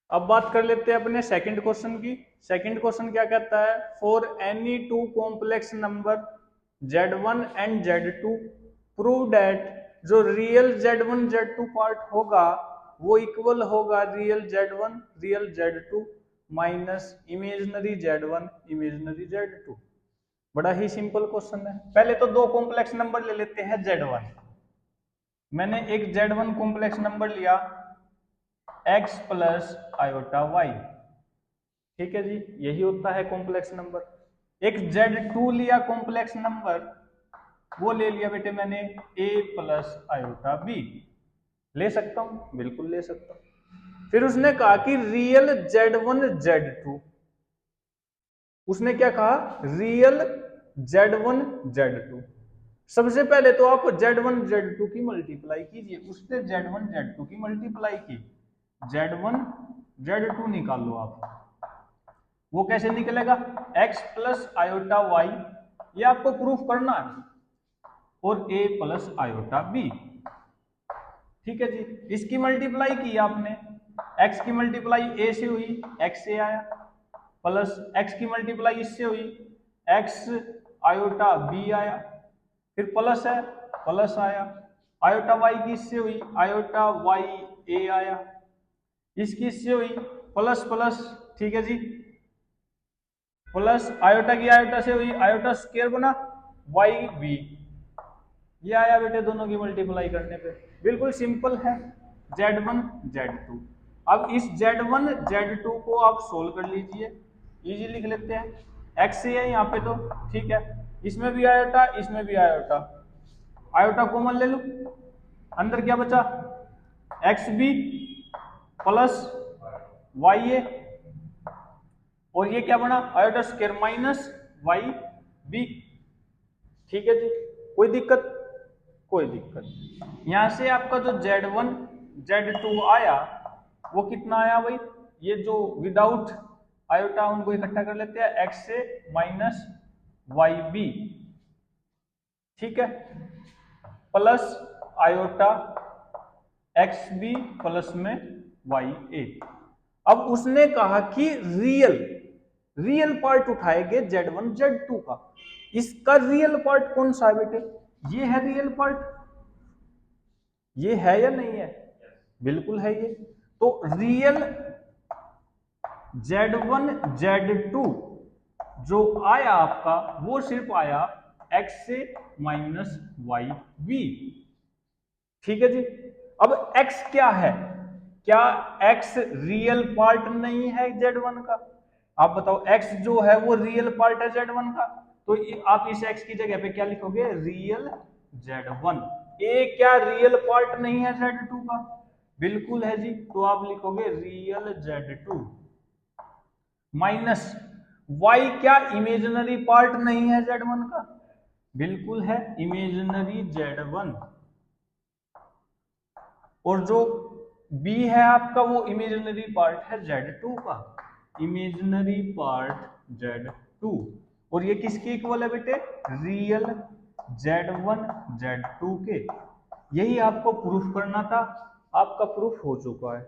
अब बात कर लेते हैं अपने सेकंड क्वेश्चन की। सेकंड क्वेश्चन क्या कहता है, for any two complex number z1 and z2 prove that जो रियल z1 z2 पार्ट होगा वो इक्वल होगा real z1 real z2 minus imaginary z1 imaginary z2। बड़ा ही सिंपल क्वेश्चन है। पहले तो दो कॉम्प्लेक्स नंबर ले लेते हैं z1। मैंने एक z1 कॉम्प्लेक्स नंबर लिया x प्लस आयोटा y, ठीक है जी, यही होता है कॉम्प्लेक्स नंबर। एक z2 लिया कॉम्प्लेक्स नंबर, वो ले लिया बेटे मैंने a प्लस आयोटा b। ले सकता हूं, बिल्कुल ले सकता हूं। फिर उसने कहा कि रियल z1 z2, उसने क्या कहा, रियल z1 z2। सबसे पहले तो आप z1 z2 की मल्टीप्लाई कीजिए। उसने z1 z2 की मल्टीप्लाई की, z1 z2 निकाल लो आप। वो कैसे निकलेगा, x प्लस आयोटा y, ये आपको प्रूफ करना है, और a प्लस आयोटा b। ठीक है जी, इसकी मल्टीप्लाई की आपने, x की मल्टीप्लाई a से हुई, x से आया, प्लस x की मल्टीप्लाई इससे हुई, x आयोटा b आया, फिर प्लस है, प्लस आया, आयोटा y की इससे हुई, आयोटा y a आया, इसकी इससे हुई, प्लस प्लस, ठीक है जी, प्लस आयोटा की आयोटा से हुई, आयोटा स्क्वायर बना वाई बी, ये आया बेटे दोनों की मल्टीप्लाई करने पे। बिल्कुल सिंपल है, z1 z2। अब इस z1 z2 को आप सोल्व कर लीजिए, इजी लिख लेते हैं, x से है यहाँ पे तो ठीक है, इसमें भी आयोटा इसमें भी आयोटा, आयोटा कॉमन ले लो, अंदर क्या बचा, x b plus y a, और ये क्या बना, iota square minus y b. ठीक है जी, कोई दिक्कत, कोई दिक्कत। यहां से आपका जो z1 z2 आया वो कितना आया भाई, ये जो विदाउट आयोटा उनको इकट्ठा कर लेते हैं, x से माइनस वाई बी, ठीक है, plus iota x b plus में वाई ए। अब उसने कहा कि रियल रियल पार्ट उठाएंगे z1 z2 का। इसका रियल पार्ट कौन सा है बेटे, ये है रियल पार्ट, ये है या नहीं है, बिल्कुल है ये। तो रियल z1 z2 जो आया आपका वो सिर्फ आया x से माइनस वाई बी। ठीक है जी, अब x क्या है, क्या x रियल पार्ट नहीं है z1 का, आप बताओ, x जो है वो रियल पार्ट है z1 का, तो आप इस x की जगह पे क्या लिखोगे, रियल z1। a क्या रियल पार्ट नहीं है z2 का, बिल्कुल है जी, तो आप लिखोगे रियल z2, माइनस y क्या इमेजिनरी पार्ट नहीं है z1 का, बिल्कुल है इमेजिनरी z1, और जो b है आपका वो इमेजिनरी पार्ट है z2 का, इमेजिनरी पार्ट z2, और ये किसके इक्वल है बेटे, रियल z1 z2 के। यही आपको प्रूफ करना था, आपका प्रूफ हो चुका है।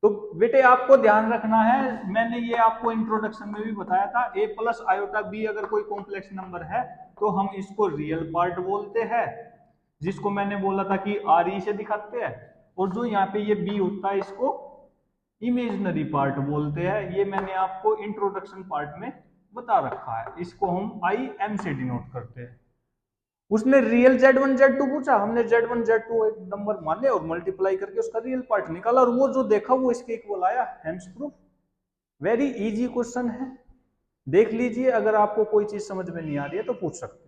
तो बेटे आपको ध्यान रखना है, मैंने ये आपको इंट्रोडक्शन में भी बताया था, a प्लस आयोटा b अगर कोई कॉम्प्लेक्स नंबर है तो हम इसको रियल पार्ट बोलते हैं, जिसको मैंने बोला था कि आर ई से दिखाते हैं, और जो यहाँ पे ये b होता है इसको इमेजिनरी पार्ट बोलते हैं। ये मैंने आपको इंट्रोडक्शन पार्ट में बता रखा है, इसको हम आई एम से डिनोट करते हैं। उसने रियल z1 z2 पूछा, हमने z1 z2 एक नंबर माने और मल्टीप्लाई करके उसका रियल पार्ट निकाला, और वो जो देखा वो इसके इक्वल आया, hence proof. Very easy question है, देख लीजिए, अगर आपको कोई चीज समझ में नहीं आ रही है तो पूछ सकते हैं।